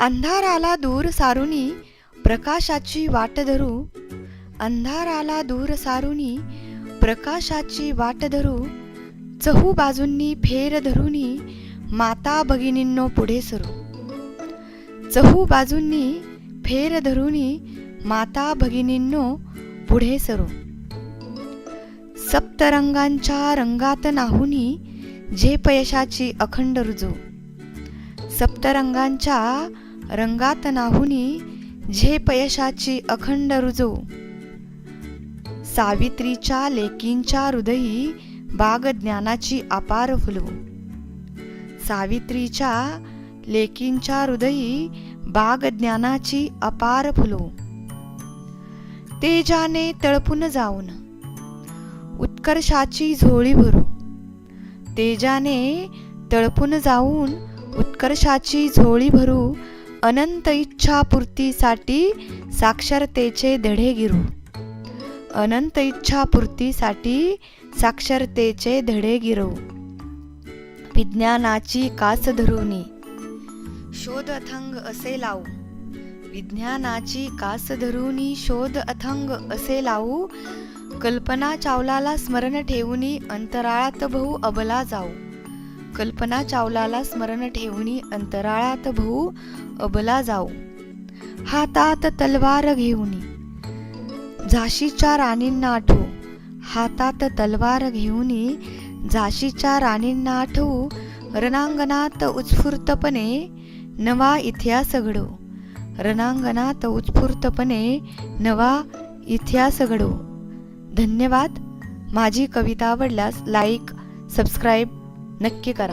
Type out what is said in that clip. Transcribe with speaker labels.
Speaker 1: अंधाराला दूर सारुनी प्रकाशाची वाट धरू, अंधाराला दूर सारुनी प्रकाशाची वाट धरू, चहू बाजूंनी फेर धरुनी माता भगिनींनो पुढे सरू, चहू बाजूंनी फेर धरुनी माता भगिनींनो पुढे सरू. सप्तरंगांच्या रंगात नाहुनी झेप यशाची अखंड रुजू, सप्तरंगांच्या रंगात नाहुनी झेप यशाची अखंड रुजू. सावित्रीच्या लेकींच्या हृदयी बाग ज्ञानाची अपार फुलवू, सावित्रीच्या लेकींच्या हृदयी बाग ज्ञानाची अपार फुलवू. तेजाने तळपून जाऊन उत्कर्षाची झोळी भरू, तेजाने तळपून जाऊन उत्कर्षाची झोळी भरू, अनंत इच्छा पूर्तीसाठी साक्षरतेचे धडे गिरू, अनंत इच्छा पूर्तीसाठी साक्षरतेचे धडे गिरवू. विज्ञानाची कास धरुनी शोध अथंग असे लावू, विज्ञानाची कास धरुनी शोध अथंग असे लावू. कल्पना चावलाला स्मरण ठेवूनी अंतराळात बहु अबला जाऊ, कल्पना चावलाला स्मरण ठेवूनी अंतराळात बहु अबला जाऊ. हातात तलवार घेऊनी झाशीच्या राणींना आठवू, हातात तलवार घेऊनी झाशीच्या राणींना आठवू. रणांगणात उत्स्फूर्तपणे नवा इतिहास घडवू, रणांगणात उत्स्फूर्तपणे नवा इतिहास घडवू. धन्यवाद. माझी कविता आवडल्यास लाईक सबस्क्राईब नक्की करा.